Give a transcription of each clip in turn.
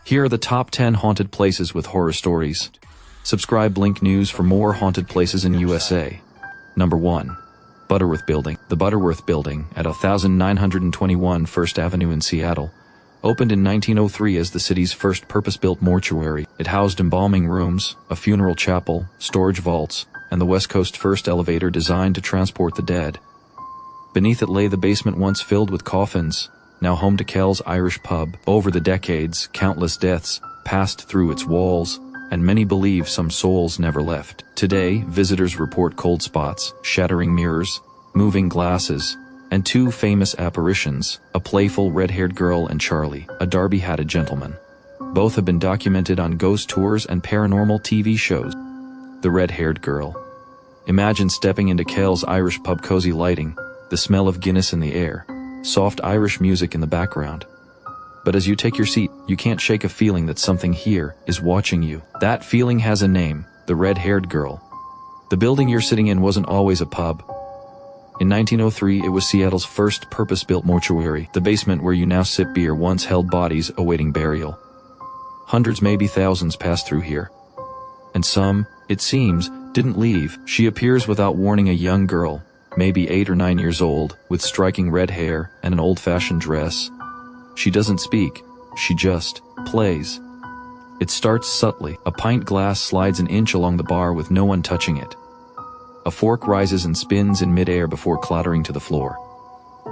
Here are the top 10 haunted places with horror stories. Subscribe Blink News for more haunted places in USA. Number 1. Butterworth Building. The Butterworth Building at 1921 First Avenue in Seattle opened in 1903 as the city's first purpose-built mortuary. It housed embalming rooms, a funeral chapel, storage vaults, and the West Coast's first elevator designed to transport the dead. Beneath it lay the basement once filled with coffins, now home to Kel's Irish Pub. Over the decades, countless deaths passed through its walls, and many believe some souls never left. Today, visitors report cold spots, shattering mirrors, moving glasses, and two famous apparitions, a playful red-haired girl and Charlie, a derby-hatted gentleman. Both have been documented on ghost tours and paranormal TV shows. The red-haired girl. Imagine stepping into Kel's Irish Pub, cozy lighting, the smell of Guinness in the air, soft Irish music in the background. But as you take your seat, you can't shake a feeling that something here is watching you. That feeling has a name, the red-haired girl. The building you're sitting in wasn't always a pub. In 1903, it was Seattle's first purpose-built mortuary. The basement where you now sip beer once held bodies awaiting burial. Hundreds, maybe thousands, passed through here. And some, it seems, didn't leave. She appears without warning, a young girl, maybe 8 or 9 years old, with striking red hair and an old-fashioned dress. She doesn't speak, she just plays. It starts subtly. A pint glass slides an inch along the bar with no one touching it. A fork rises and spins in midair before clattering to the floor.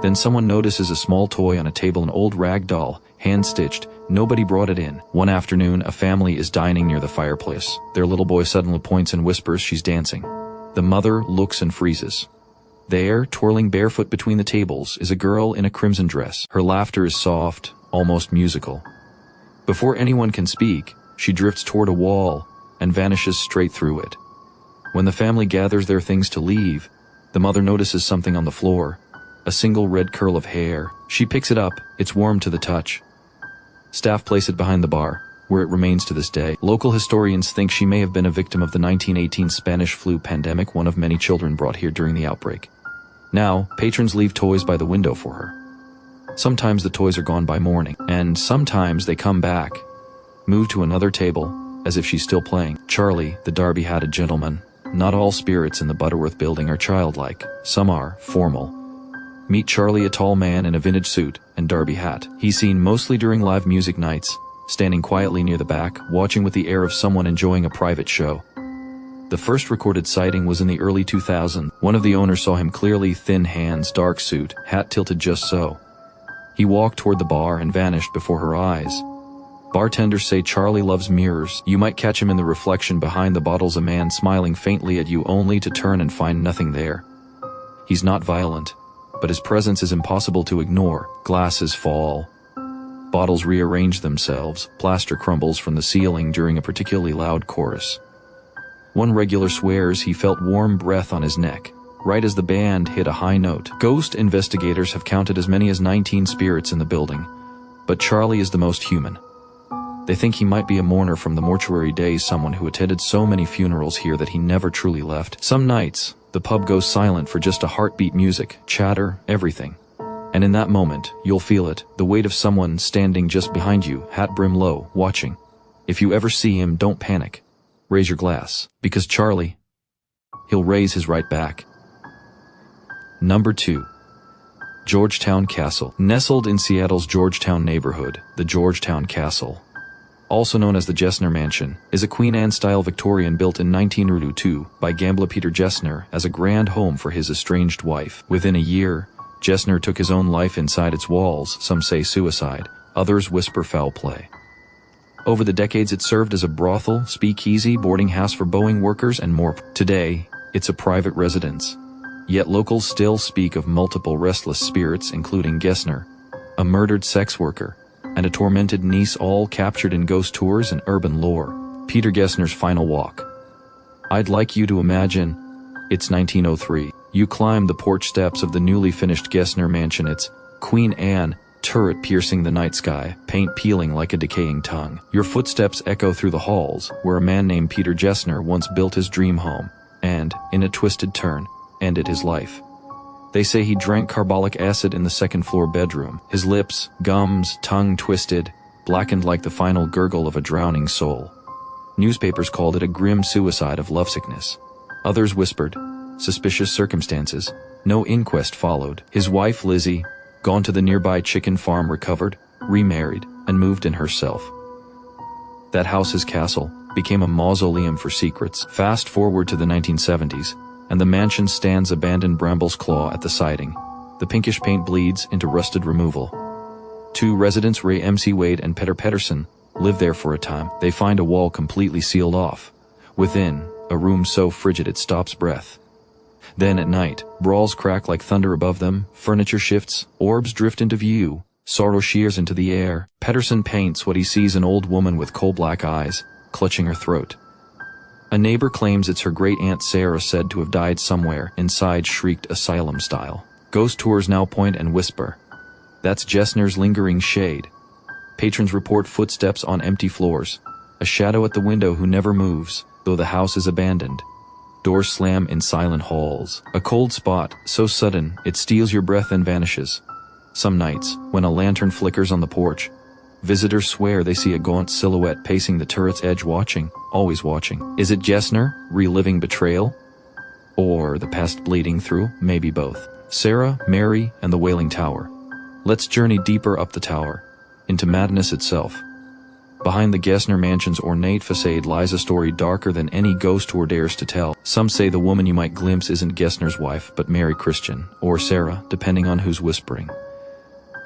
Then someone notices a small toy on a table, an old rag doll, hand-stitched. Nobody brought it in. One afternoon, a family is dining near the fireplace. Their little boy suddenly points and whispers she's dancing. The mother looks and freezes. There, twirling barefoot between the tables, is a girl in a crimson dress. Her laughter is soft, almost musical. Before anyone can speak, she drifts toward a wall and vanishes straight through it. When the family gathers their things to leave, the mother notices something on the floor, a single red curl of hair. She picks it up, it's warm to the touch. Staff place it behind the bar, where it remains to this day. Local historians think she may have been a victim of the 1918 Spanish flu pandemic, one of many children brought here during the outbreak. Now, patrons leave toys by the window for her. Sometimes the toys are gone by morning, and sometimes they come back, move to another table, as if she's still playing. Charlie, the derby-hatted gentleman. Not all spirits in the Butterworth Building are childlike. Some are formal. Meet Charlie, a tall man in a vintage suit and derby hat. He's seen mostly during live music nights, standing quietly near the back, watching with the air of someone enjoying a private show. The first recorded sighting was in the early 2000s. One of the owners saw him clearly: thin hands, dark suit, hat tilted just so. He walked toward the bar and vanished before her eyes. Bartenders say Charlie loves mirrors. You might catch him in the reflection behind the bottles, a man smiling faintly at you only to turn and find nothing there. He's not violent, but his presence is impossible to ignore. Glasses fall. Bottles rearrange themselves. Plaster crumbles from the ceiling during a particularly loud chorus. One regular swears he felt warm breath on his neck, right as the band hit a high note. Ghost investigators have counted as many as 19 spirits in the building, but Charlie is the most human. They think he might be a mourner from the mortuary days, someone who attended so many funerals here that he never truly left. Some nights, the pub goes silent for just a heartbeat, music, chatter, everything. And in that moment, you'll feel it, the weight of someone standing just behind you, hat brim low, watching. If you ever see him, don't panic. Raise your glass, because Charlie, he'll raise his right back. Number 2. Georgetown Castle. Nestled in Seattle's Georgetown neighborhood, the Georgetown Castle, also known as the Gessner Mansion, is a Queen Anne-style Victorian built in 1902 by gambler Peter Gessner as a grand home for his estranged wife. Within a year, Gessner took his own life inside its walls. Some say suicide, others whisper foul play. Over the decades, it served as a brothel, speakeasy, boarding house for Boeing workers, and more. Today, it's a private residence. Yet locals still speak of multiple restless spirits, including Gessner, a murdered sex worker, and a tormented niece, all captured in ghost tours and urban lore. Peter Gessner's final walk. I'd like you to imagine, it's 1903. You climb the porch steps of the newly finished Gessner Mansion. It's Queen Anne, turret piercing the night sky, paint peeling like a decaying tongue. Your footsteps echo through the halls, where a man named Peter Gessner once built his dream home, and, in a twisted turn, ended his life. They say he drank carbolic acid in the second-floor bedroom. His lips, gums, tongue twisted, blackened like the final gurgle of a drowning soul. Newspapers called it a grim suicide of lovesickness. Others whispered, suspicious circumstances. No inquest followed. His wife Lizzie, gone to the nearby chicken farm, recovered, remarried, and moved in herself. That house, his castle, became a mausoleum for secrets. Fast forward to the 1970s, and the mansion stands abandoned, brambles claw at the siding. The pinkish paint bleeds into rusted removal. Two residents, Ray M.C. Wade and Peter Pedersen, live there for a time. They find a wall completely sealed off. Within, a room so frigid it stops breath. Then at night, brawls crack like thunder above them, furniture shifts, orbs drift into view, sorrow shears into the air. Pedersen paints what he sees: an old woman with coal-black eyes, clutching her throat. A neighbor claims it's her great-aunt Sarah, said to have died somewhere inside, shrieked asylum style. Ghost tours now point and whisper. That's Gessner's lingering shade. Patrons report footsteps on empty floors, a shadow at the window who never moves, though the house is abandoned. Doors slam in silent halls. A cold spot, so sudden, it steals your breath and vanishes. Some nights, when a lantern flickers on the porch, visitors swear they see a gaunt silhouette pacing the turret's edge, watching, always watching. Is it Gessner, reliving betrayal? Or the past bleeding through? Maybe both. Sarah, Mary, and the Wailing Tower. Let's journey deeper up the tower, into madness itself. Behind the Gessner mansion's ornate facade lies a story darker than any ghost tour dares to tell. Some say the woman you might glimpse isn't Gessner's wife, but Mary Christian, or Sarah, depending on who's whispering.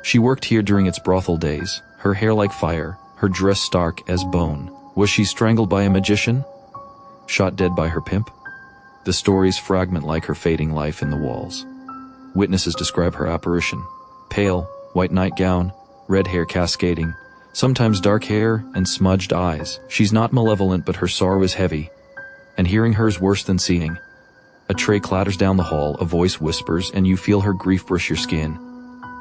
She worked here during its brothel days, her hair like fire, her dress stark as bone. Was she strangled by a magician? Shot dead by her pimp? The stories fragment like her fading life in the walls. Witnesses describe her apparition. Pale, white nightgown, red hair cascading, sometimes dark hair and smudged eyes. She's not malevolent, but her sorrow is heavy, and hearing her is worse than seeing. A tray clatters down the hall, a voice whispers, and you feel her grief brush your skin.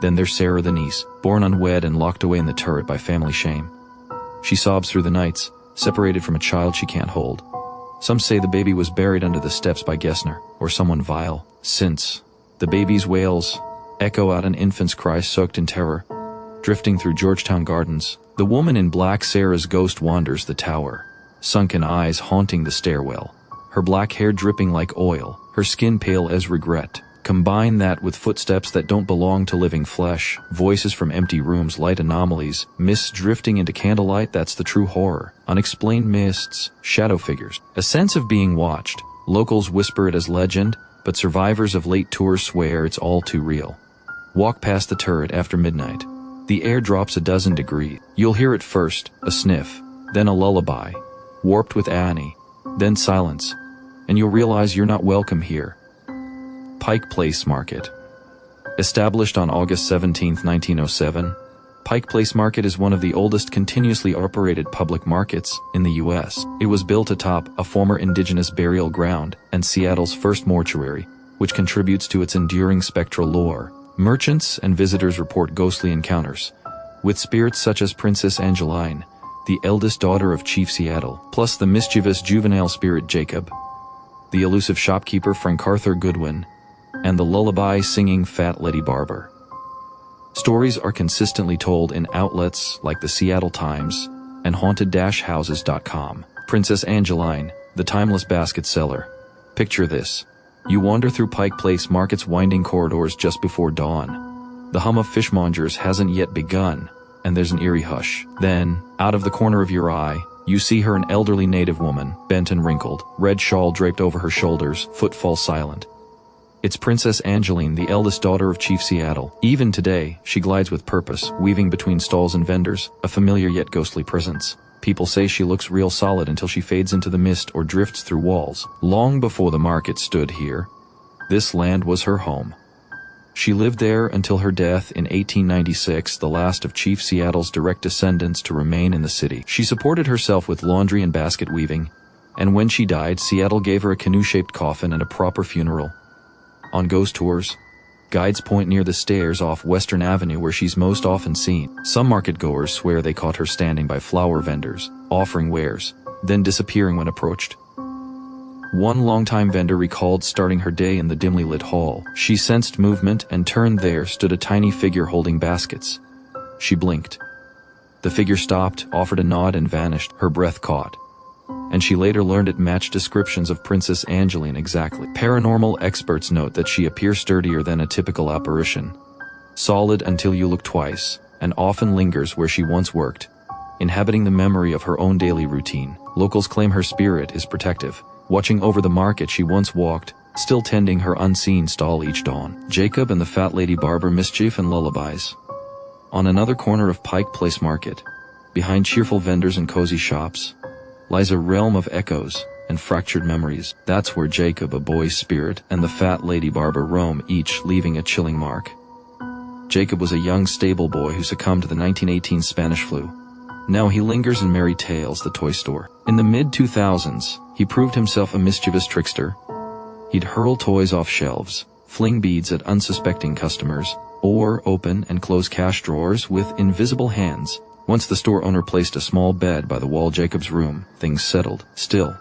Then there's Sarah, the niece, born unwed and locked away in the turret by family shame. She sobs through the nights, separated from a child she can't hold. Some say the baby was buried under the steps by Gessner, or someone vile. Since the baby's wails echo out an infant's cry soaked in terror, drifting through Georgetown Gardens, the woman in black, Sarah's ghost, wanders the tower, sunken eyes haunting the stairwell, her black hair dripping like oil, her skin pale as regret. Combine that with footsteps that don't belong to living flesh, voices from empty rooms, light anomalies, mists drifting into candlelight. That's the true horror. Unexplained mists, shadow figures, a sense of being watched. Locals whisper it as legend, but survivors of late tours swear it's all too real. Walk past the turret after midnight. The air drops a dozen degrees. You'll hear it first, a sniff, then a lullaby, warped with agony, then silence, and you'll realize you're not welcome here. Pike Place Market. Established on August 17, 1907, Pike Place Market is one of the oldest continuously operated public markets in the U.S. It was built atop a former indigenous burial ground and Seattle's first mortuary, which contributes to its enduring spectral lore. Merchants and visitors report ghostly encounters with spirits such as Princess Angeline, the eldest daughter of Chief Seattle, plus the mischievous juvenile spirit Jacob, the elusive shopkeeper Frank Arthur Goodwin, and the lullaby-singing Fat Letty Barber. Stories are consistently told in outlets like the Seattle Times and haunted-houses.com. Princess Angeline, the timeless basket seller. Picture this. You wander through Pike Place Market's winding corridors just before dawn. The hum of fishmongers hasn't yet begun, and there's an eerie hush. Then, out of the corner of your eye, you see her, an elderly native woman, bent and wrinkled, red shawl draped over her shoulders, footfall silent. It's Princess Angeline, the eldest daughter of Chief Seattle. Even today, she glides with purpose, weaving between stalls and vendors, a familiar yet ghostly presence. People say she looks real solid until she fades into the mist or drifts through walls. Long before the market stood here, this land was her home. She lived there until her death in 1896, the last of Chief Seattle's direct descendants to remain in the city. She supported herself with laundry and basket weaving, and when she died, Seattle gave her a canoe-shaped coffin and a proper funeral. On ghost tours, guides point near the stairs off Western Avenue where she's most often seen. Some market-goers swear they caught her standing by flower vendors, offering wares, then disappearing when approached. One longtime vendor recalled starting her day in the dimly lit hall. She sensed movement and turned. There stood a tiny figure holding baskets. She blinked, The figure stopped, offered a nod and vanished, her breath caught. And she later learned it matched descriptions of Princess Angeline exactly. Paranormal experts note that she appears sturdier than a typical apparition. Solid until you look twice, and often lingers where she once worked, inhabiting the memory of her own daily routine. Locals claim her spirit is protective, watching over the market she once walked, still tending her unseen stall each dawn. Jacob and the Fat Lady Barber, mischief and lullabies. On another corner of Pike Place Market, behind cheerful vendors and cozy shops, lies a realm of echoes and fractured memories. That's where Jacob, a boy's spirit, and the Fat Lady Barber roam, each leaving a chilling mark. Jacob was a young stable boy who succumbed to the 1918 Spanish flu. Now he lingers in Merry Tales, the toy store. In the mid-2000s, he proved himself a mischievous trickster. He'd hurl toys off shelves, fling beads at unsuspecting customers, or open and close cash drawers with invisible hands. Once the store owner placed a small bed by the wall Jacob's room, things settled. Still,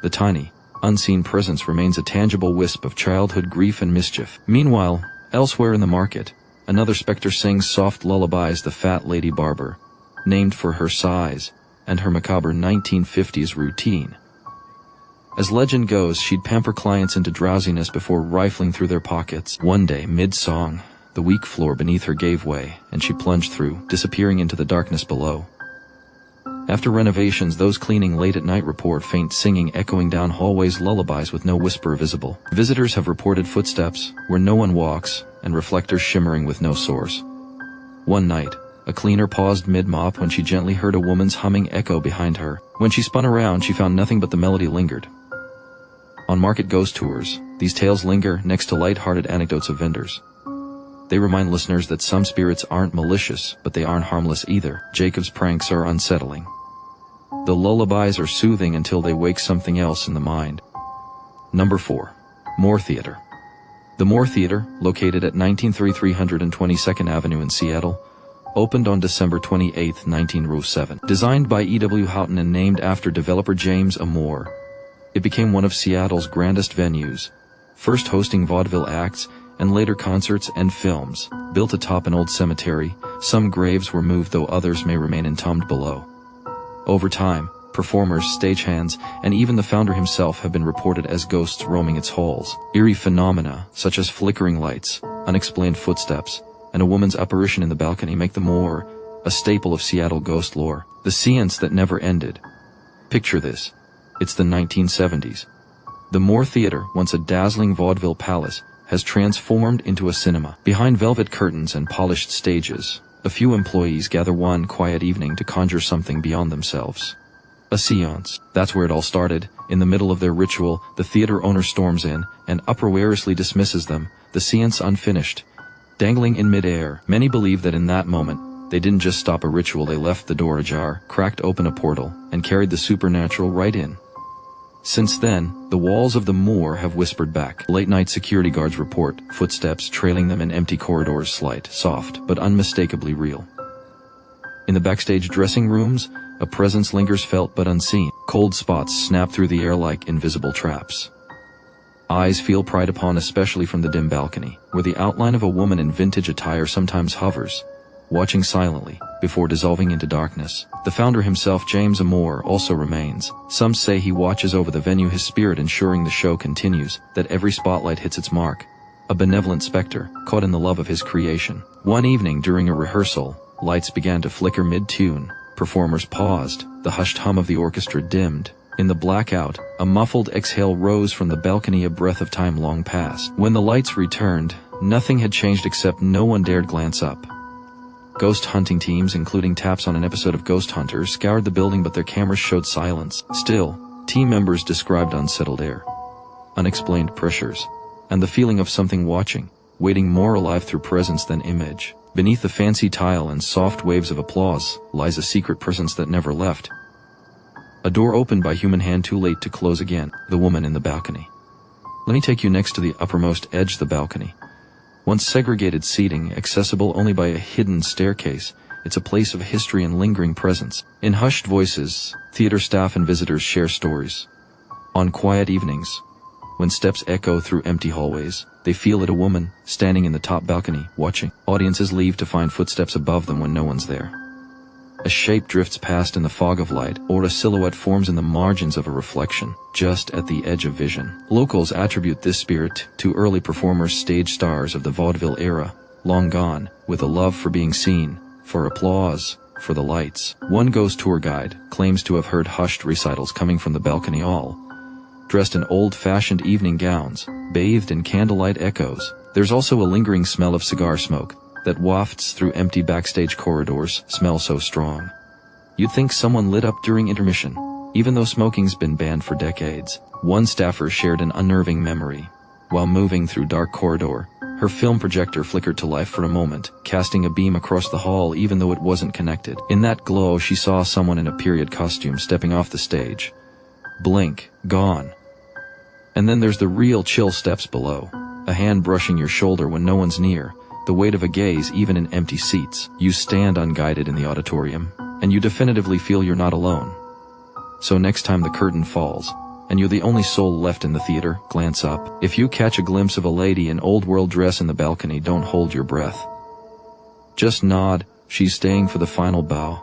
the tiny, unseen presence remains a tangible wisp of childhood grief and mischief. Meanwhile, elsewhere in the market, another specter sings soft lullabies, the Fat Lady Barber, named for her size and her macabre 1950s routine. As legend goes, she'd pamper clients into drowsiness before rifling through their pockets. One day, mid-song, the weak floor beneath her gave way, and she plunged through, disappearing into the darkness below. After renovations, those cleaning late at night report faint singing echoing down hallways, lullabies with no whisper visible. Visitors have reported footsteps where no one walks, and reflectors shimmering with no source. One night, a cleaner paused mid-mop when she gently heard a woman's humming echo behind her. When she spun around, she found nothing but the melody lingered. On market ghost tours, these tales linger next to light-hearted anecdotes of vendors. They remind listeners that some spirits aren't malicious, but they aren't harmless either. Jacob's pranks are unsettling. The lullabies are soothing until they wake something else in the mind. Number 4. Moore Theater. The Moore Theater, located at 1933 122nd Avenue in Seattle, opened on December 28, 1907. Designed by E.W. Houghton and named after developer James A. Moore, it became one of Seattle's grandest venues, first hosting vaudeville acts and later concerts and films. Built atop an old cemetery, some graves were moved, though others may remain entombed below. Over time, performers, stagehands, and even the founder himself have been reported as ghosts roaming its halls. Eerie phenomena, such as flickering lights, unexplained footsteps, and a woman's apparition in the balcony make the Moore a staple of Seattle ghost lore. The seance that never ended. Picture this. It's the 1970s. The Moore Theater, once a dazzling vaudeville palace, has transformed into a cinema. Behind velvet curtains and polished stages, a few employees gather one quiet evening to conjure something beyond themselves. A seance. That's where it all started. In the middle of their ritual, the theater owner storms in and uproariously dismisses them, the seance unfinished, dangling in midair. Many believe that in that moment, they didn't just stop a ritual, they left the door ajar, cracked open a portal, and carried the supernatural right in. Since then, the walls of the Moore have whispered back. Late-night security guards report footsteps trailing them in empty corridors, slight, soft, but unmistakably real. In the backstage dressing rooms, a presence lingers, felt but unseen. Cold spots snap through the air like invisible traps. Eyes feel pried upon, especially from the dim balcony, where the outline of a woman in vintage attire sometimes hovers, watching silently, before dissolving into darkness. The founder himself, James A. Moore, also remains. Some say he watches over the venue, his spirit ensuring the show continues, that every spotlight hits its mark. A benevolent specter, caught in the love of his creation. One evening during a rehearsal, lights began to flicker mid-tune. Performers paused, the hushed hum of the orchestra dimmed. In the blackout, a muffled exhale rose from the balcony, a breath of time long past. When the lights returned, nothing had changed except no one dared glance up. Ghost hunting teams, including taps on an episode of Ghost Hunters, scoured the building, but their cameras showed silence. Still, team members described unsettled air, unexplained pressures, and the feeling of something watching, waiting, more alive through presence than image. Beneath the fancy tile and soft waves of applause lies a secret presence that never left. A door opened by human hand, too late to close again. The woman in the balcony. Let me take you next to the uppermost edge of the balcony. Once segregated seating, accessible only by a hidden staircase, it's a place of history and lingering presence. In hushed voices, theater staff and visitors share stories. On quiet evenings, when steps echo through empty hallways, they feel it, a woman, standing in the top balcony, watching. Audiences leave to find footsteps above them when no one's there. A shape drifts past in the fog of light, or a silhouette forms in the margins of a reflection, just at the edge of vision. Locals attribute this spirit to early performers, stage stars of the vaudeville era, long gone, with a love for being seen, for applause, for the lights. One ghost tour guide claims to have heard hushed recitals coming from the balcony, all dressed in old-fashioned evening gowns, bathed in candlelight echoes. There's also a lingering smell of cigar smoke that wafts through empty backstage corridors, smell so strong you'd think someone lit up during intermission, even though smoking's been banned for decades. One staffer shared an unnerving memory. While moving through dark corridor, her film projector flickered to life for a moment, casting a beam across the hall even though it wasn't connected. In that glow, she saw someone in a period costume stepping off the stage. Blink, gone. And then there's the real chill steps below. A hand brushing your shoulder when no one's near, the weight of a gaze even in empty seats. You stand unguided in the auditorium, and you definitively feel you're not alone. So next time the curtain falls, and you're the only soul left in the theater, glance up. If you catch a glimpse of a lady in old-world dress in the balcony, don't hold your breath. Just nod, she's staying for the final bow.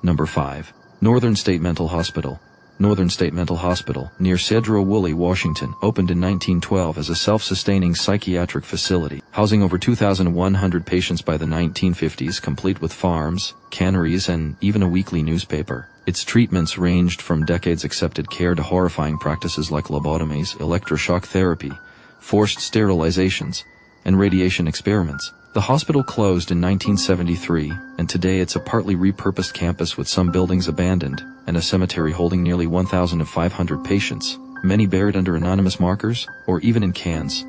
Number 5. Northern State Mental Hospital. Northern State Mental Hospital, near Sedro-Woolley, Washington, opened in 1912 as a self-sustaining psychiatric facility, housing over 2,100 patients by the 1950s, complete with farms, canneries, and even a weekly newspaper. Its treatments ranged from decades-accepted care to horrifying practices like lobotomies, electroshock therapy, forced sterilizations, and radiation experiments. The hospital closed in 1973, and today it's a partly repurposed campus with some buildings abandoned, and a cemetery holding nearly 1,500 patients, many buried under anonymous markers, or even in cans.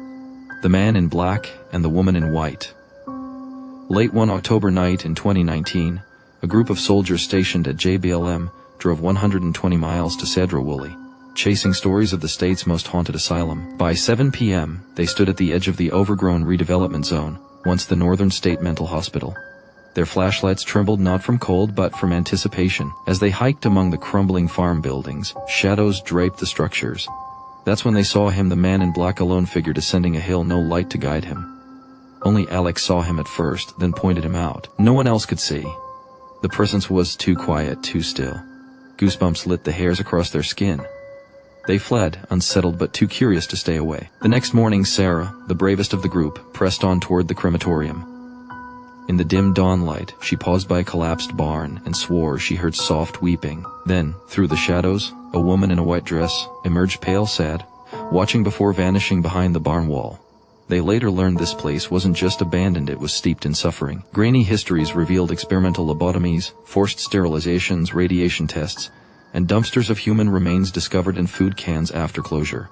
The man in black and the woman in white. Late one October night in 2019, a group of soldiers stationed at JBLM drove 120 miles to Sedro-Woolley, chasing stories of the state's most haunted asylum. By 7 p.m., they stood at the edge of the overgrown redevelopment zone, once the Northern State Mental Hospital. Their flashlights trembled not from cold but from anticipation. As they hiked among the crumbling farm buildings, shadows draped the structures. That's when they saw him, the man in black, a lone figure descending a hill, no light to guide him. Only Alex saw him at first, then pointed him out. No one else could see. The presence was too quiet, too still. Goosebumps lit the hairs across their skin. They fled, unsettled but too curious to stay away. The next morning, Sarah, the bravest of the group, pressed on toward the crematorium. In the dim dawn light, she paused by a collapsed barn and swore she heard soft weeping. Then, through the shadows, a woman in a white dress emerged, pale, sad, watching before vanishing behind the barn wall. They later learned this place wasn't just abandoned, it was steeped in suffering. Grainy histories revealed experimental lobotomies, forced sterilizations, radiation tests, and dumpsters of human remains discovered in food cans after closure.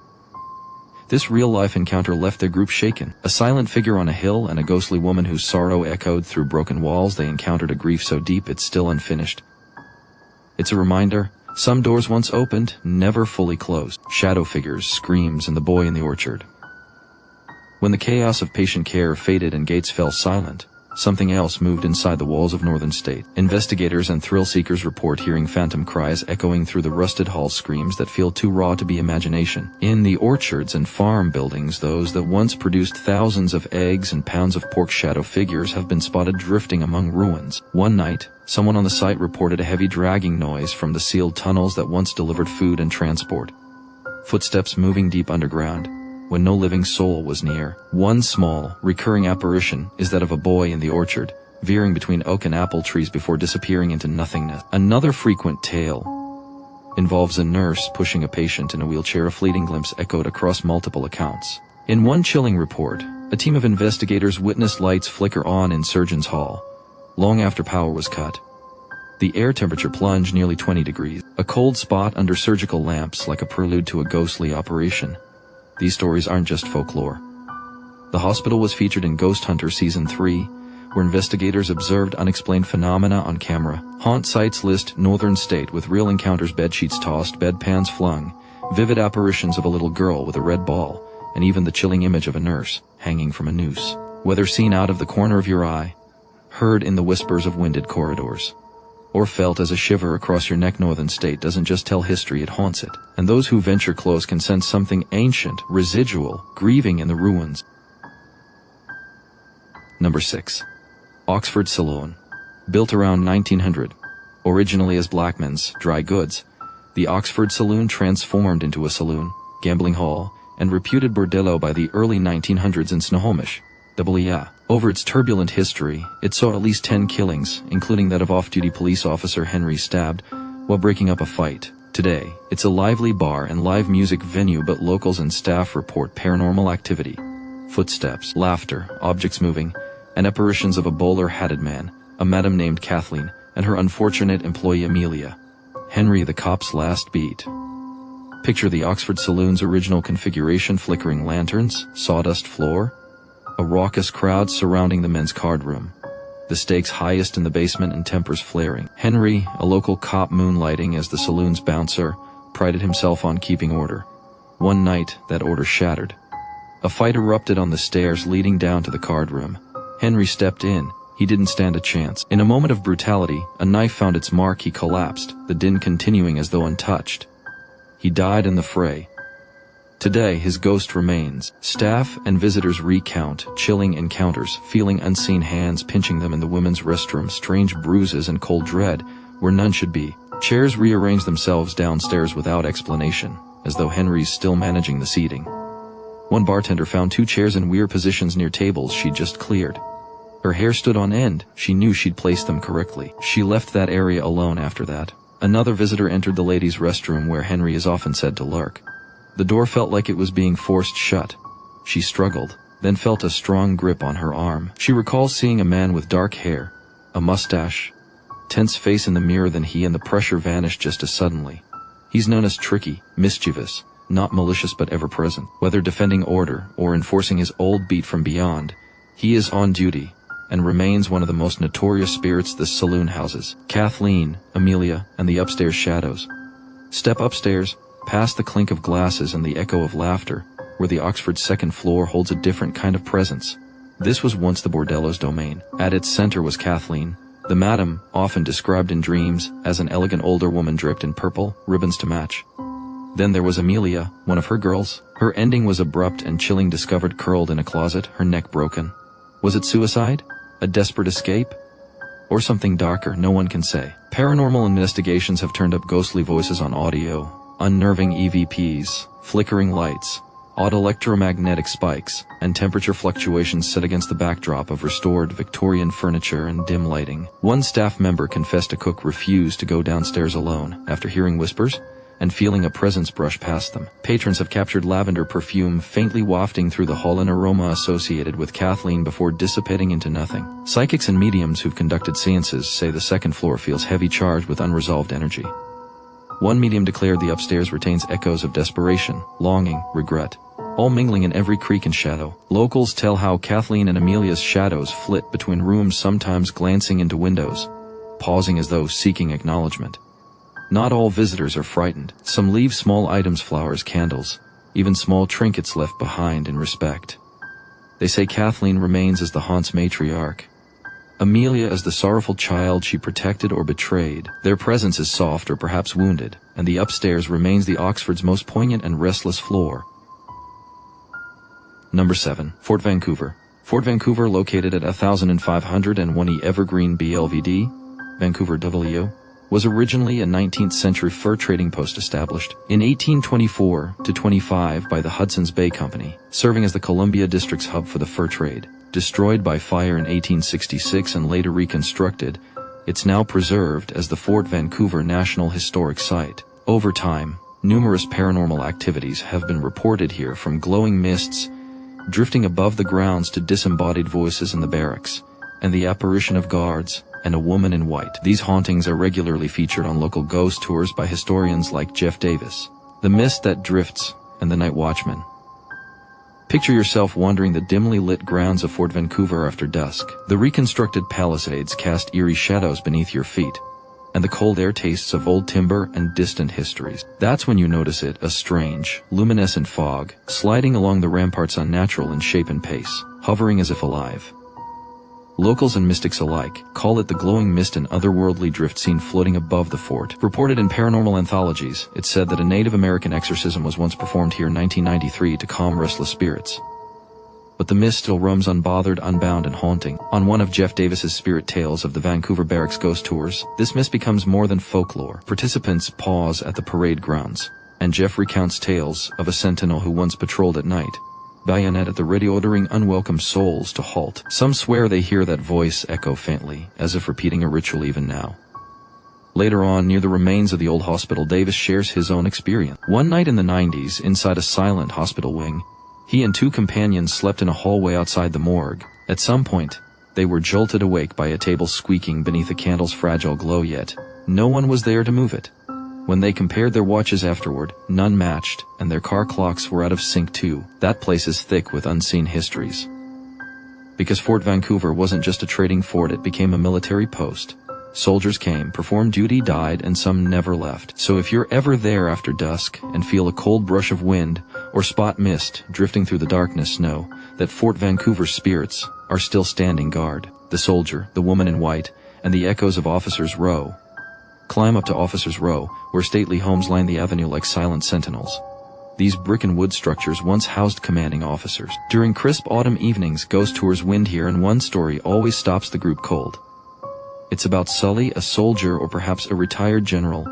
This real-life encounter left their group shaken. A silent figure on a hill and a ghostly woman whose sorrow echoed through broken walls. They encountered a grief so deep it's still unfinished. It's a reminder, some doors once opened, never fully closed. Shadow figures, screams, and the boy in the orchard. When the chaos of patient care faded and gates fell silent, something else moved inside the walls of Northern State. Investigators and thrill-seekers report hearing phantom cries echoing through the rusted hall, screams that feel too raw to be imagination. In the orchards and farm buildings, those that once produced thousands of eggs and pounds of pork, shadow figures have been spotted drifting among ruins. One night, someone on the site reported a heavy dragging noise from the sealed tunnels that once delivered food and transport. Footsteps moving deep underground, when no living soul was near. One small, recurring apparition is that of a boy in the orchard, veering between oak and apple trees before disappearing into nothingness. Another frequent tale involves a nurse pushing a patient in a wheelchair, a fleeting glimpse echoed across multiple accounts. In one chilling report, a team of investigators witnessed lights flicker on in Surgeons Hall, long after power was cut. The air temperature plunged nearly 20 degrees, a cold spot under surgical lamps like a prelude to a ghostly operation. These stories aren't just folklore. The hospital was featured in Ghost Hunter Season 3, where investigators observed unexplained phenomena on camera. Haunt sites list Northern State with real encounters, bedsheets tossed, bedpans flung, vivid apparitions of a little girl with a red ball, and even the chilling image of a nurse hanging from a noose. Whether seen out of the corner of your eye, heard in the whispers of winded corridors, or felt as a shiver across your neck, Northern State doesn't just tell history, it haunts it. And those who venture close can sense something ancient, residual, grieving in the ruins. Number 6. Oxford Saloon. Built around 1900, originally as Blackman's Dry Goods, the Oxford Saloon transformed into a saloon, gambling hall, and reputed bordello by the early 1900s in Snohomish. Over its turbulent history, it saw at least 10 killings, including that of off-duty police officer Henry stabbed while breaking up a fight. Today, it's a lively bar and live music venue, but locals and staff report paranormal activity. Footsteps, laughter, objects moving, and apparitions of a bowler-hatted man, a madam named Kathleen, and her unfortunate employee Amelia. Henry the cop's last beat. Picture the Oxford Saloon's original configuration: flickering lanterns, sawdust floor, a raucous crowd surrounding the men's card room, the stakes highest in the basement and tempers flaring. Henry, a local cop moonlighting as the saloon's bouncer, prided himself on keeping order. One night, that order shattered. A fight erupted on the stairs leading down to the card room. Henry stepped in. He didn't stand a chance. In a moment of brutality, a knife found its mark. He collapsed, the din continuing as though untouched. He died in the fray. Today, his ghost remains. Staff and visitors recount chilling encounters, feeling unseen hands pinching them in the women's restroom, strange bruises and cold dread where none should be. Chairs rearrange themselves downstairs without explanation, as though Henry's still managing the seating. One bartender found 2 chairs in weird positions near tables she'd just cleared. Her hair stood on end. She knew she'd placed them correctly. She left that area alone after that. Another visitor entered the ladies' restroom where Henry is often said to lurk. The door felt like it was being forced shut. She struggled, then felt a strong grip on her arm. She recalls seeing a man with dark hair, a mustache, tense face in the mirror. Then he and the pressure vanished just as suddenly. He's known as tricky, mischievous, not malicious but ever-present. Whether defending order or enforcing his old beat from beyond, he is on duty and remains one of the most notorious spirits this saloon houses. Kathleen, Amelia, and the upstairs shadows. Step upstairs, past the clink of glasses and the echo of laughter, where the Oxford second floor holds a different kind of presence. This was once the bordello's domain. At its center was Kathleen, the madam, often described in dreams as an elegant older woman draped in purple, ribbons to match. Then there was Amelia, one of her girls. Her ending was abrupt and chilling, discovered curled in a closet, her neck broken. Was it suicide? A desperate escape? Or something darker? No one can say. Paranormal investigations have turned up ghostly voices on audio, unnerving EVPs, flickering lights, odd electromagnetic spikes, and temperature fluctuations set against the backdrop of restored Victorian furniture and dim lighting. One staff member confessed a cook refused to go downstairs alone after hearing whispers and feeling a presence brush past them. Patrons have captured lavender perfume faintly wafting through the hall, an aroma associated with Kathleen before dissipating into nothing. Psychics and mediums who've conducted seances say the second floor feels heavy, charged with unresolved energy. One medium declared the upstairs retains echoes of desperation, longing, regret, all mingling in every creak and shadow. Locals tell how Kathleen and Amelia's shadows flit between rooms, sometimes glancing into windows, pausing as though seeking acknowledgement. Not all visitors are frightened. Some leave small items, flowers, candles, even small trinkets left behind in respect. They say Kathleen remains as the haunt's matriarch, Amelia as the sorrowful child she protected or betrayed. Their presence is soft or perhaps wounded, and the upstairs remains the Oxford's most poignant and restless floor. Number 7. Fort Vancouver. Fort Vancouver, located at 1501 E Evergreen BLVD, Vancouver W, was originally a 19th century fur trading post established in 1824-25 by the Hudson's Bay Company, serving as the Columbia District's hub for the fur trade. Destroyed by fire in 1866 and later reconstructed, it's now preserved as the Fort Vancouver National Historic Site. Over time, numerous paranormal activities have been reported here, from glowing mists drifting above the grounds to disembodied voices in the barracks, and the apparition of guards and a woman in white. These hauntings are regularly featured on local ghost tours by historians like Jeff Davis. The Mist That Drifts and The Night Watchman. Picture yourself wandering the dimly lit grounds of Fort Vancouver after dusk. The reconstructed palisades cast eerie shadows beneath your feet, and the cold air tastes of old timber and distant histories. That's when you notice it, a strange, luminescent fog, sliding along the ramparts, unnatural in shape and pace, hovering as if alive. Locals and mystics alike call it the glowing mist, an otherworldly drift seen floating above the fort. Reported in paranormal anthologies, it's said that a Native American exorcism was once performed here in 1993 to calm restless spirits. But the mist still roams unbothered, unbound, and haunting. On one of Jeff Davis's spirit tales of the Vancouver Barracks ghost tours, this mist becomes more than folklore. Participants pause at the parade grounds, and Jeff recounts tales of a sentinel who once patrolled at night, bayonet at the ready, ordering unwelcome souls to halt. Some swear they hear that voice echo faintly, as if repeating a ritual even now. Later on, near the remains of the old hospital, Davis shares his own experience. One night in the 90s, inside a silent hospital wing, he and two companions slept in a hallway outside the morgue. At some point, they were jolted awake by a table squeaking beneath a candle's fragile glow, yet no one was there to move it. When they compared their watches afterward, none matched, and their car clocks were out of sync too. That place is thick with unseen histories. Because Fort Vancouver wasn't just a trading fort, it became a military post. Soldiers came, performed duty, died, and some never left. So if you're ever there after dusk and feel a cold brush of wind or spot mist drifting through the darkness, know that Fort Vancouver's spirits are still standing guard. The soldier, the woman in white, and the echoes of Officers' Row. Climb up to Officers' Row, where stately homes line the avenue like silent sentinels. These brick and wood structures once housed commanding officers. During crisp autumn evenings, ghost tours wind here, and one story always stops the group cold. It's about Sully, a soldier or perhaps a retired general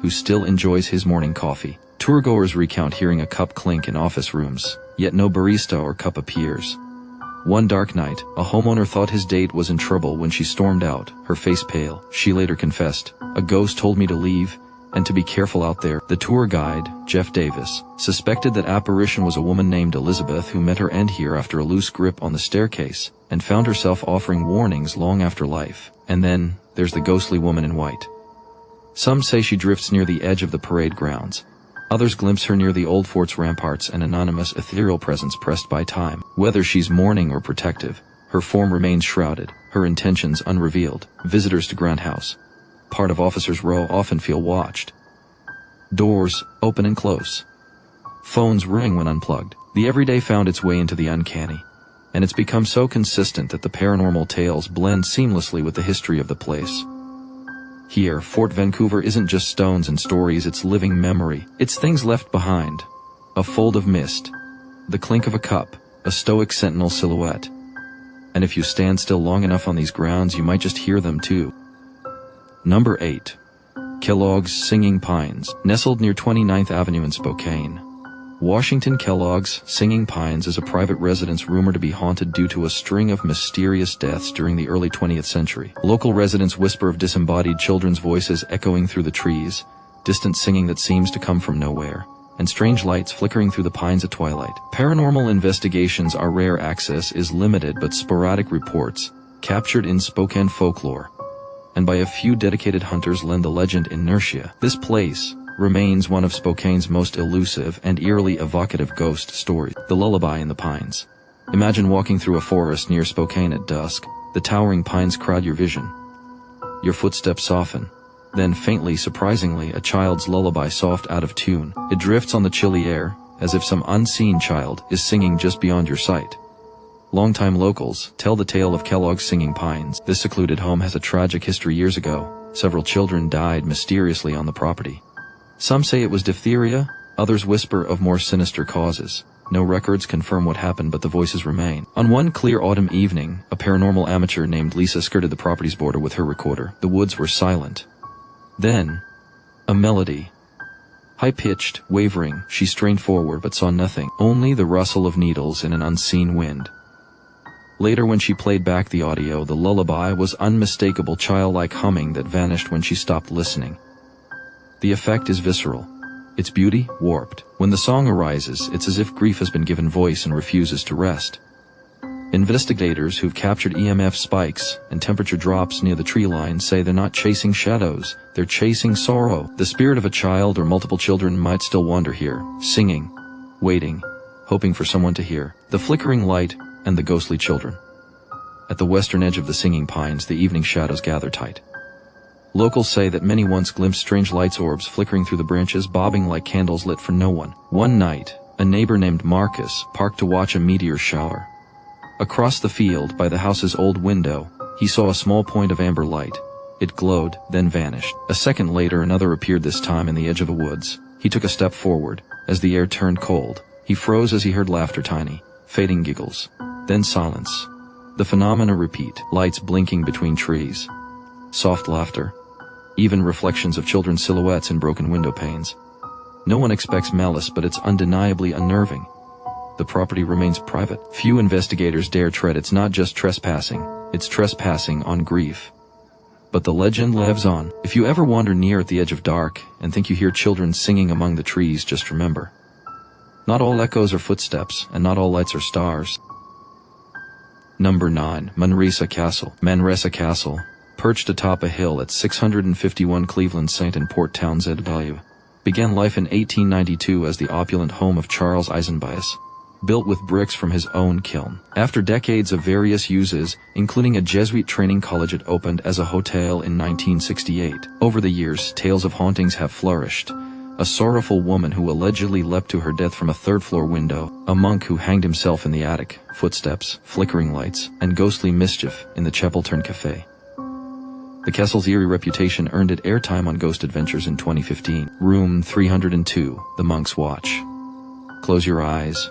who still enjoys his morning coffee. Tourgoers recount hearing a cup clink in office rooms, yet no barista or cup appears. One dark night, a homeowner thought his date was in trouble when she stormed out, her face pale. She later confessed, "A ghost told me to leave and to be careful out there." The tour guide, Jeff Davis, suspected that apparition was a woman named Elizabeth who met her end here after a loose grip on the staircase and found herself offering warnings long after life. And then, there's the ghostly woman in white. Some say she drifts near the edge of the parade grounds. Others glimpse her near the old fort's ramparts, an anonymous ethereal presence pressed by time. Whether she's mourning or protective, her form remains shrouded, her intentions unrevealed. Visitors to Grant House, part of Officers' Row, often feel watched. Doors open and close. Phones ring when unplugged. The everyday found its way into the uncanny, and it's become so consistent that the paranormal tales blend seamlessly with the history of the place. Here, Fort Vancouver isn't just stones and stories, it's living memory. It's things left behind. A fold of mist, the clink of a cup, a stoic sentinel silhouette. And if you stand still long enough on these grounds, you might just hear them too. Number 8. Kellogg's Singing Pines. Nestled near 29th Avenue in Spokane, Washington, Kellogg's Singing Pines is a private residence rumored to be haunted due to a string of mysterious deaths during the early 20th century. Local residents whisper of disembodied children's voices echoing through the trees, distant singing that seems to come from nowhere, and strange lights flickering through the pines at twilight. Paranormal investigations are rare, access is limited, but sporadic reports, captured in Spokane folklore, and by a few dedicated hunters, lend the legend inertia. This place remains one of Spokane's most elusive and eerily evocative ghost stories. The Lullaby in the Pines. Imagine walking through a forest near Spokane at dusk. The towering pines crowd your vision. Your footsteps soften. Then faintly, surprisingly, a child's lullaby, soft, out of tune. It drifts on the chilly air, as if some unseen child is singing just beyond your sight. Longtime locals tell the tale of Kellogg's Singing Pines. This secluded home has a tragic history. Years ago, several children died mysteriously on the property. Some say it was diphtheria, others whisper of more sinister causes. No records confirm what happened, but the voices remain. On one clear autumn evening, a paranormal amateur named Lisa skirted the property's border with her recorder. The woods were silent. Then, a melody. High-pitched, wavering, she strained forward but saw nothing, only the rustle of needles in an unseen wind. Later, when she played back the audio, the lullaby was unmistakable childlike humming that vanished when she stopped listening. The effect is visceral. Its beauty, warped. When the song arises, it's as if grief has been given voice and refuses to rest. Investigators who've captured EMF spikes and temperature drops near the tree line say they're not chasing shadows, they're chasing sorrow. The spirit of a child or multiple children might still wander here, singing, waiting, hoping for someone to hear. The flickering light and the ghostly children. At the western edge of the Singing Pines, the evening shadows gather tight. Locals say that many once glimpsed strange lights, orbs flickering through the branches, bobbing like candles lit for no one. One night, a neighbor named Marcus parked to watch a meteor shower. Across the field, by the house's old window, he saw a small point of amber light. It glowed, then vanished. A second later, another appeared, this time in the edge of the woods. He took a step forward. As the air turned cold, he froze as he heard laughter, tiny, fading giggles. Then silence. The phenomena repeat, lights blinking between trees. Soft laughter. Even reflections of children's silhouettes in broken window panes. No one expects malice, but it's undeniably unnerving. The property remains private. Few investigators dare tread. It's not just trespassing, it's trespassing on grief. But the legend lives on. If you ever wander near at the edge of dark and think you hear children singing among the trees, just remember. Not all echoes are footsteps, and not all lights are stars. Number 9. Manresa Castle. Manresa Castle, perched atop a hill at 651 Cleveland St. in Port Townsend, Iowa, began life in 1892 as the opulent home of Charles Eisenbius, built with bricks from his own kiln. After decades of various uses, including a Jesuit training college, it opened as a hotel in 1968. Over the years, tales of hauntings have flourished. A sorrowful woman who allegedly leapt to her death from a third-floor window, a monk who hanged himself in the attic, footsteps, flickering lights, and ghostly mischief in the Chapel-turned cafe. The castle's eerie reputation earned it airtime on Ghost Adventures in 2015. Room 302, The Monk's Watch. Close your eyes.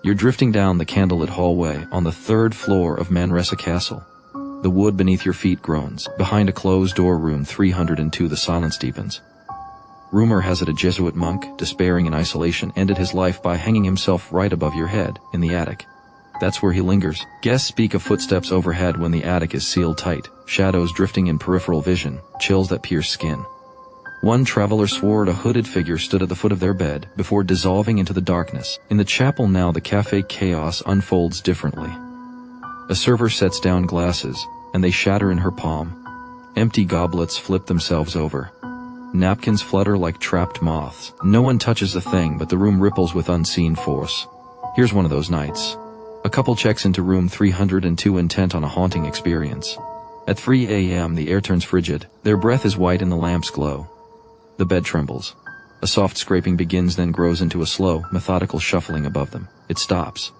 You're drifting down the candlelit hallway on the 3rd floor of Manresa Castle. The wood beneath your feet groans. Behind a closed door, room 302, the silence deepens. Rumor has it a Jesuit monk, despairing in isolation, ended his life by hanging himself right above your head, in the attic. That's where he lingers. Guests speak of footsteps overhead when the attic is sealed tight, shadows drifting in peripheral vision, chills that pierce skin. One traveler swore a hooded figure stood at the foot of their bed before dissolving into the darkness. In the chapel now, the cafe chaos unfolds differently. A server sets down glasses, and they shatter in her palm. Empty goblets flip themselves over. Napkins flutter like trapped moths. No one touches a thing, but the room ripples with unseen force. Here's one of those nights. A couple checks into room 302 intent on a haunting experience. At 3 a.m. the air turns frigid. Their breath is white in the lamp's glow. The bed trembles. A soft scraping begins, then grows into a slow, methodical shuffling above them. It stops.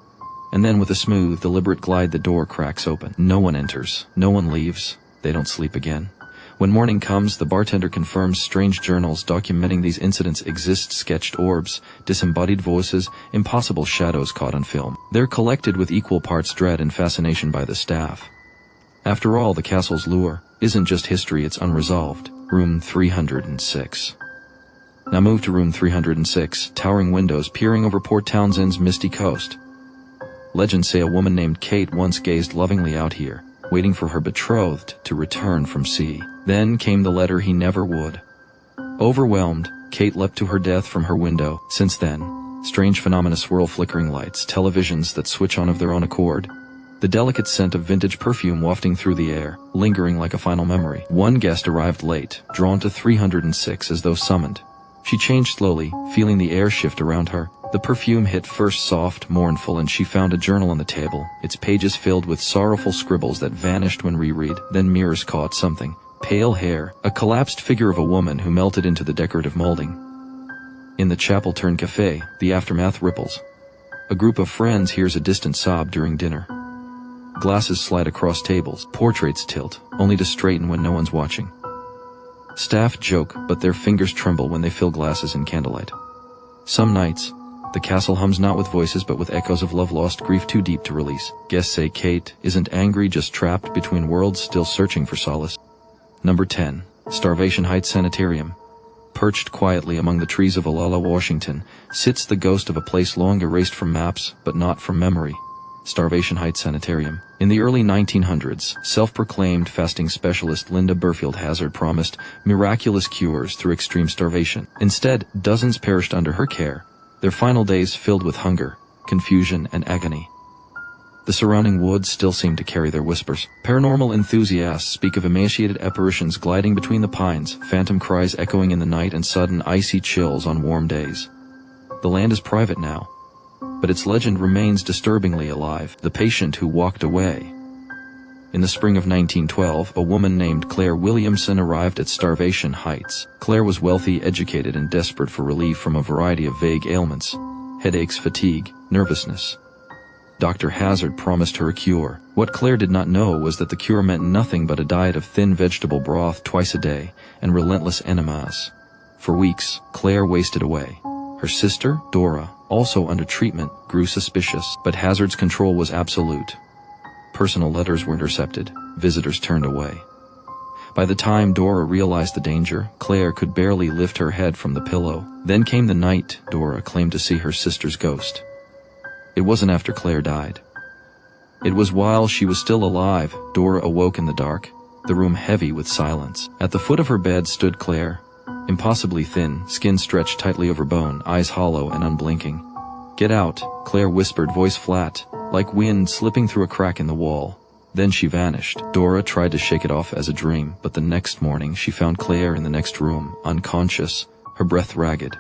And then with a smooth, deliberate glide, the door cracks open. No one enters. No one leaves. They don't sleep again. When morning comes, the bartender confirms strange journals documenting these incidents exist: sketched orbs, disembodied voices, impossible shadows caught on film. They're collected with equal parts dread and fascination by the staff. After all, the castle's lure isn't just history, it's unresolved. Room 306. Now move to room 306, towering windows peering over Port Townsend's misty coast. Legends say a woman named Kate once gazed lovingly out here, waiting for her betrothed to return from sea. Then came the letter he never would. Overwhelmed, Kate leapt to her death from her window. Since then, strange phenomena swirl: flickering lights, televisions that switch on of their own accord, the delicate scent of vintage perfume wafting through the air, lingering like a final memory. One guest arrived late, drawn to 306 as though summoned. She changed slowly, feeling the air shift around her. The perfume hit first soft, mournful, and she found a journal on the table, its pages filled with sorrowful scribbles that vanished when reread. Then mirrors caught something. Pale hair, a collapsed figure of a woman who melted into the decorative molding. In the Chapel-turned cafe, the aftermath ripples. A group of friends hears a distant sob during dinner. Glasses slide across tables, portraits tilt, only to straighten when no one's watching. Staff joke, but their fingers tremble when they fill glasses in candlelight. Some nights, the castle hums not with voices but with echoes of love lost, grief too deep to release. Guests say Kate isn't angry, just trapped between worlds, still searching for solace. Number 10. Starvation Heights Sanitarium. Perched quietly among the trees of Olalla, Washington, sits the ghost of a place long erased from maps, but not from memory. Starvation Heights Sanitarium. In the early 1900s, self-proclaimed fasting specialist Linda Burfield Hazard promised miraculous cures through extreme starvation. Instead, dozens perished under her care, their final days filled with hunger, confusion, and agony. The surrounding woods still seem to carry their whispers. Paranormal enthusiasts speak of emaciated apparitions gliding between the pines, phantom cries echoing in the night, and sudden icy chills on warm days. The land is private now, but its legend remains disturbingly alive. The patient who walked away. In the spring of 1912, a woman named Claire Williamson arrived at Starvation Heights. Claire was wealthy, educated, and desperate for relief from a variety of vague ailments: headaches, fatigue, nervousness. Dr. Hazard promised her a cure. What Claire did not know was that the cure meant nothing but a diet of thin vegetable broth twice a day and relentless enemas. For weeks, Claire wasted away, Her sister, Dora, also under treatment, grew suspicious, but hazards control was absolute. Personal letters were intercepted, visitors turned away. By the time Dora realized the danger, Claire could barely lift her head from the pillow. Then came the night Dora claimed to see her sister's ghost. It wasn't after Claire died. It was while she was still alive. Dora awoke in the dark, the room heavy with silence. At the foot of her bed stood Claire, impossibly thin, skin stretched tightly over bone, eyes hollow and unblinking. "Get out," Claire whispered, voice flat, like wind slipping through a crack in the wall. Then she vanished. Dora tried to shake it off as a dream, but the next morning she found Claire in the next room, unconscious, her breath ragged.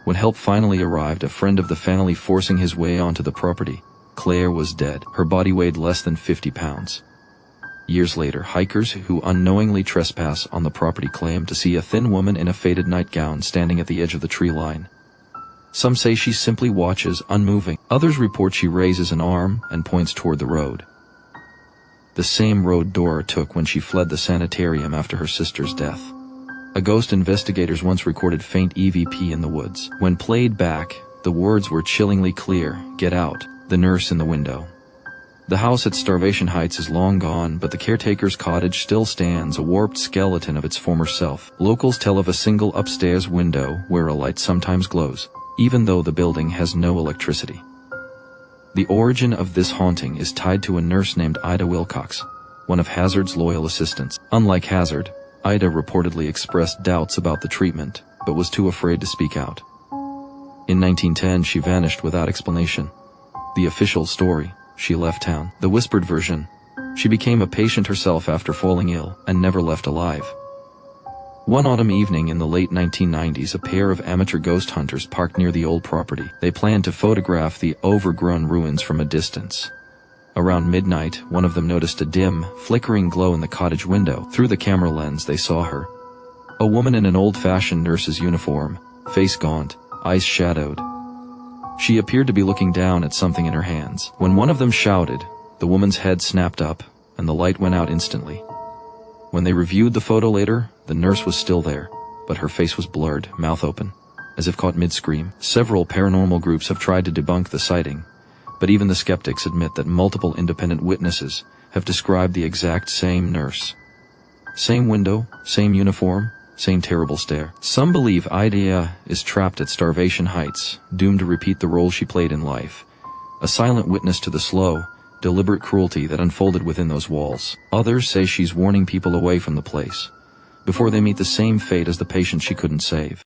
When help finally arrived, a friend of the family forcing his way onto the property, Claire was dead. Her body weighed less than 50 pounds. Years later, hikers who unknowingly trespass on the property claim to see a thin woman in a faded nightgown standing at the edge of the tree line. Some say she simply watches, unmoving. Others report she raises an arm and points toward the road. The same road Dora took when she fled the sanitarium after her sister's death. A ghost investigators once recorded faint EVP in the woods. When played back, the words were chillingly clear, "Get out," the nurse in the window. The house at Starvation Heights is long gone, but the caretaker's cottage still stands, a warped skeleton of its former self. Locals tell of a single upstairs window where a light sometimes glows, even though the building has no electricity. The origin of this haunting is tied to a nurse named Ida Wilcox, one of Hazard's loyal assistants. Unlike Hazard, Ida reportedly expressed doubts about the treatment, but was too afraid to speak out. In 1910, she vanished without explanation. The official story: she left town. The whispered version: she became a patient herself after falling ill, and never left alive. One autumn evening in the late 1990s, a pair of amateur ghost hunters parked near the old property. They planned to photograph the overgrown ruins from a distance. Around midnight, one of them noticed a dim, flickering glow in the cottage window. Through the camera lens, they saw her. A woman in an old-fashioned nurse's uniform, face gaunt, eyes shadowed. She appeared to be looking down at something in her hands. When one of them shouted, the woman's head snapped up, and the light went out instantly. When they reviewed the photo later, the nurse was still there, but her face was blurred, mouth open, as if caught mid-scream. Several paranormal groups have tried to debunk the sighting, but even the skeptics admit that multiple independent witnesses have described the exact same nurse. Same window, same uniform, same terrible stare. Some believe Ida is trapped at Starvation Heights, doomed to repeat the role she played in life, a silent witness to the slow, deliberate cruelty that unfolded within those walls. Others say she's warning people away from the place, before they meet the same fate as the patient she couldn't save.